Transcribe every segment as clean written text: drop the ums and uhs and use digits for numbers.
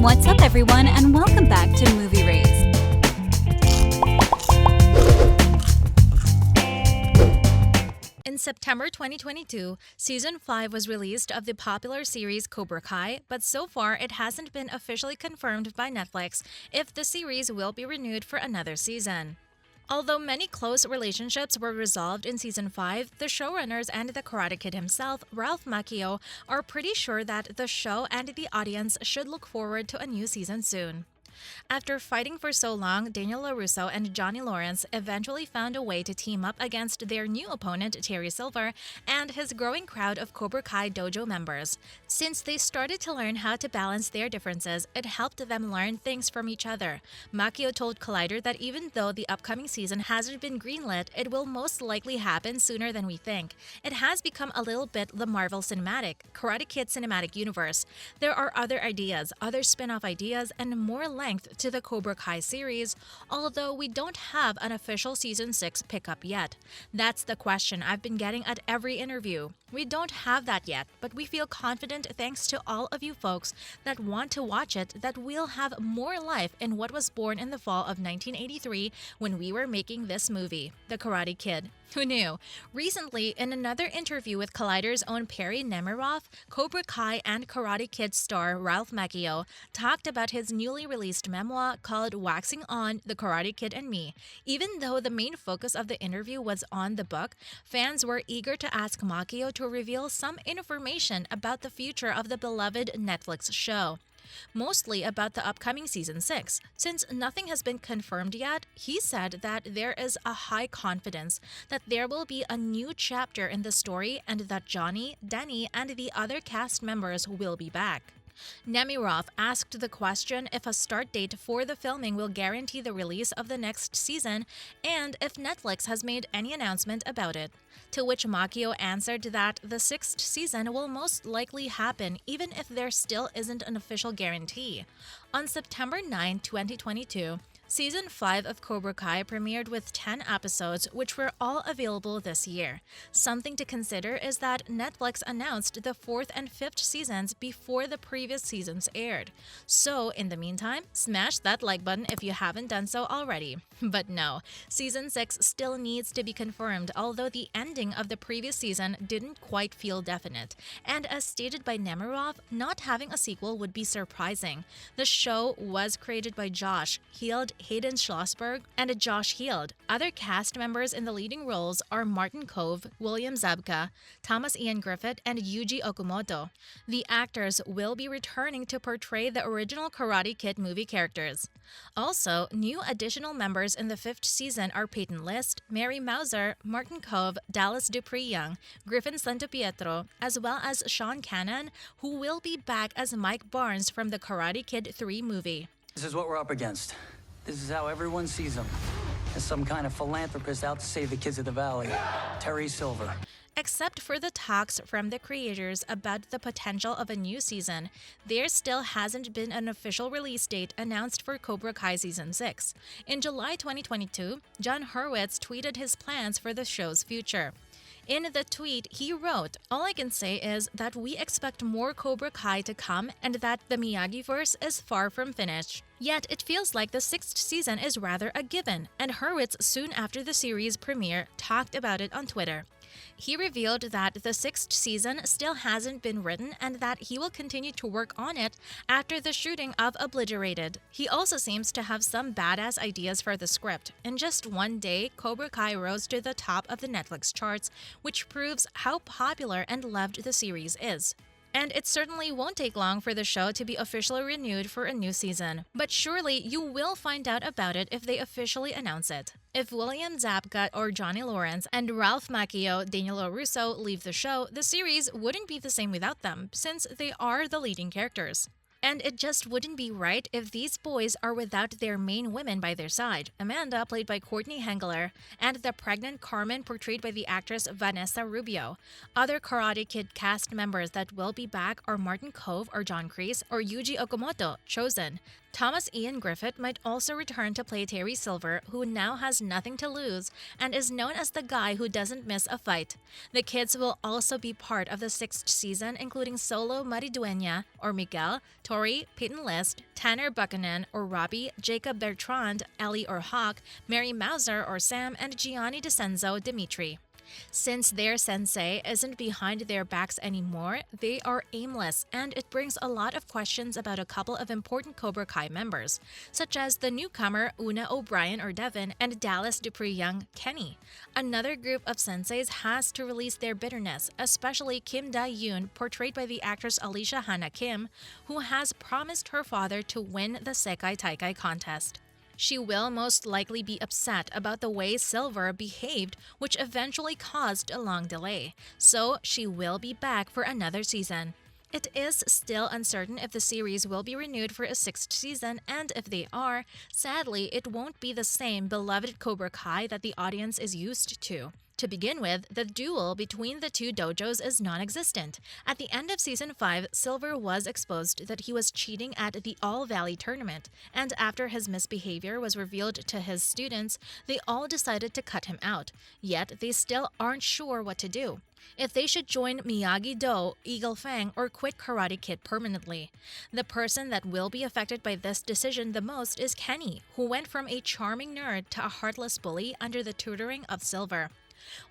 What's up, everyone, and welcome back to Movie Race. In September 2022, Season 5 was released of the popular series Cobra Kai, but so far it hasn't been officially confirmed by Netflix if the series will be renewed for another season. Although many close relationships were resolved in Season 5, the showrunners and the Karate Kid himself, Ralph Macchio, are pretty sure that the show and the audience should look forward to a new season soon. After fighting for so long, Daniel LaRusso and Johnny Lawrence eventually found a way to team up against their new opponent, Terry Silver, and his growing crowd of Cobra Kai dojo members. Since they started to learn how to balance their differences, it helped them learn things from each other. Macchio told Collider that even though the upcoming season hasn't been greenlit, it will most likely happen sooner than we think. It has become a little bit the Marvel Cinematic, Karate Kid Cinematic Universe. There are other ideas, other spin-off ideas, and more length to the Cobra Kai series, although we don't have an official Season 6 pickup yet. That's the question I've been getting at every interview. We don't have that yet, but we feel confident thanks to all of you folks that want to watch it that we'll have more life in what was born in the fall of 1983 when we were making this movie, The Karate Kid. Who knew? Recently, in another interview with Collider's own Perry Nemiroff, Cobra Kai and Karate Kid star Ralph Macchio talked about his newly released memoir called Waxing On, The Karate Kid and Me. Even though the main focus of the interview was on the book, fans were eager to ask Macchio to reveal some information about the future of the beloved Netflix show. Mostly about the upcoming Season 6. Since nothing has been confirmed yet, he said that there is a high confidence that there will be a new chapter in the story and that Johnny, Denny, and the other cast members will be back. Nemiroff asked the question if a start date for the filming will guarantee the release of the next season and if Netflix has made any announcement about it. To which Macchio answered that the 6th season will most likely happen even if there still isn't an official guarantee. On September 9, 2022, Season 5 of Cobra Kai premiered with 10 episodes, which were all available this year. Something to consider is that Netflix announced the 4th and 5th seasons before the previous seasons aired. So, in the meantime, smash that like button if you haven't done so already. But no, Season 6 still needs to be confirmed, although the ending of the previous season didn't quite feel definite. And as stated by Nemiroff, not having a sequel would be surprising. The show was created by Josh Heald, Hayden Schlossberg, and Josh Heald. Other cast members in the leading roles are Martin Kove, William Zabka, Thomas Ian Griffith, and Yuji Okamoto. The actors will be returning to portray the original Karate Kid movie characters. Also, new additional members in the 5th season are Peyton List, Mary Mauser, Martin Kove, Dallas Dupree Young, Griffin Santopietro, as well as Sean Cannon, who will be back as Mike Barnes from the Karate Kid 3 movie. This is what we're up against. This is how everyone sees him, as some kind of philanthropist out to save the kids of the valley. Terry Silver. Except for the talks from the creators about the potential of a new season, there still hasn't been an official release date announced for Cobra Kai Season 6. In July 2022, John Hurwitz tweeted his plans for the show's future. In the tweet, he wrote, "All I can say is that we expect more Cobra Kai to come and that the Miyagi-verse is far from finished. Yet it feels like the 6th season is rather a given," and Hurwitz soon after the series premiere talked about it on Twitter. He revealed that the 6th season still hasn't been written and that he will continue to work on it after the shooting of Obliterated. He also seems to have some badass ideas for the script. In just one day, Cobra Kai rose to the top of the Netflix charts, which proves how popular and loved the series is. And it certainly won't take long for the show to be officially renewed for a new season. But surely you will find out about it if they officially announce it. If William Zabka or Johnny Lawrence and Ralph Macchio, Daniel LaRusso leave the show, the series wouldn't be the same without them, since they are the leading characters. And it just wouldn't be right if these boys are without their main women by their side, Amanda, played by Courtney Hengeler, and the pregnant Carmen, portrayed by the actress Vanessa Rubio. Other Karate Kid cast members that will be back are Martin Kove or John Kreese or Yuji Okamoto, chosen. Thomas Ian Griffith might also return to play Terry Silver, who now has nothing to lose and is known as the guy who doesn't miss a fight. The kids will also be part of the 6th season, including Solo Maridueña or Miguel, Tori, Peyton List, Tanner Buchanan or Robbie, Jacob Bertrand, Ellie or Hawk, Mary Mauser or Sam, and Gianni DeCenzo Dimitri. Since their sensei isn't behind their backs anymore, they are aimless, and it brings a lot of questions about a couple of important Cobra Kai members, such as the newcomer Una O'Brien or Devin and Dallas Dupree Young Kenny. Another group of senseis has to release their bitterness, especially Kim Da-yoon, portrayed by the actress Alicia Hannah Kim, who has promised her father to win the Sekai Taikai contest. She will most likely be upset about the way Silver behaved, which eventually caused a long delay, so she will be back for another season. It is still uncertain if the series will be renewed for a 6th season, and if they are, sadly, it won't be the same beloved Cobra Kai that the audience is used to. To begin with, the duel between the two dojos is non-existent. At the end of Season 5, Silver was exposed that he was cheating at the All-Valley tournament, and after his misbehavior was revealed to his students, they all decided to cut him out. Yet, they still aren't sure what to do. If they should join Miyagi-Do, Eagle Fang, or quit Karate Kid permanently. The person that will be affected by this decision the most is Kenny, who went from a charming nerd to a heartless bully under the tutoring of Silver.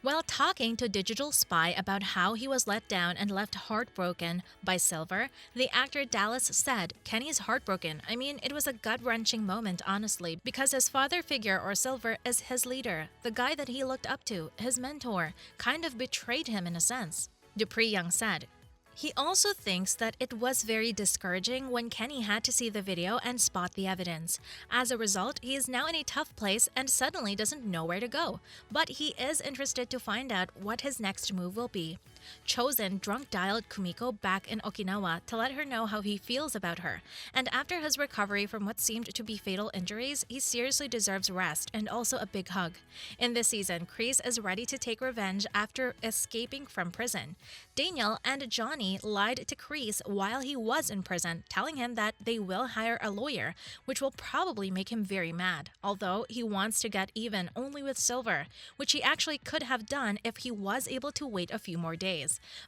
While talking to Digital Spy about how he was let down and left heartbroken by Silver, the actor Dallas said, "Kenny's heartbroken. I mean, it was a gut-wrenching moment, honestly, because his father figure or Silver is his leader, the guy that he looked up to, his mentor, kind of betrayed him in a sense." Dupree Young said. He also thinks that it was very discouraging when Kenny had to see the video and spot the evidence. As a result, he is now in a tough place and suddenly doesn't know where to go. But he is interested to find out what his next move will be. Chosen drunk-dialed Kumiko back in Okinawa to let her know how he feels about her, and after his recovery from what seemed to be fatal injuries, he seriously deserves rest and also a big hug. In this season, Chris is ready to take revenge after escaping from prison. Daniel and Johnny lied to Chris while he was in prison, telling him that they will hire a lawyer, which will probably make him very mad, although he wants to get even only with Silver, which he actually could have done if he was able to wait a few more days.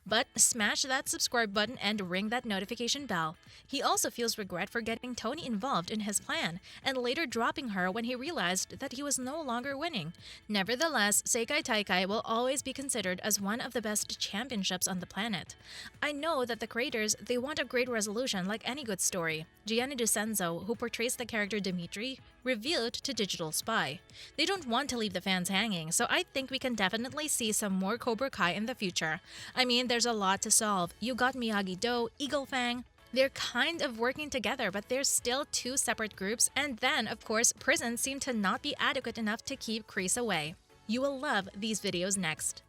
But smash that subscribe button and ring that notification bell. He also feels regret for getting Tony involved in his plan and later dropping her when he realized that he was no longer winning. Nevertheless, Sekai Taikai will always be considered as one of the best championships on the planet. I know that the creators, they want a great resolution like any good story. Gianni DeCenzo, who portrays the character Dimitri, revealed to Digital Spy. They don't want to leave the fans hanging, so I think we can definitely see some more Cobra Kai in the future. I mean, there's a lot to solve. You got Miyagi-Do, Eagle Fang. They're kind of working together, but they're still two separate groups, and then, of course, prisons seem to not be adequate enough to keep Chris away. You will love these videos next.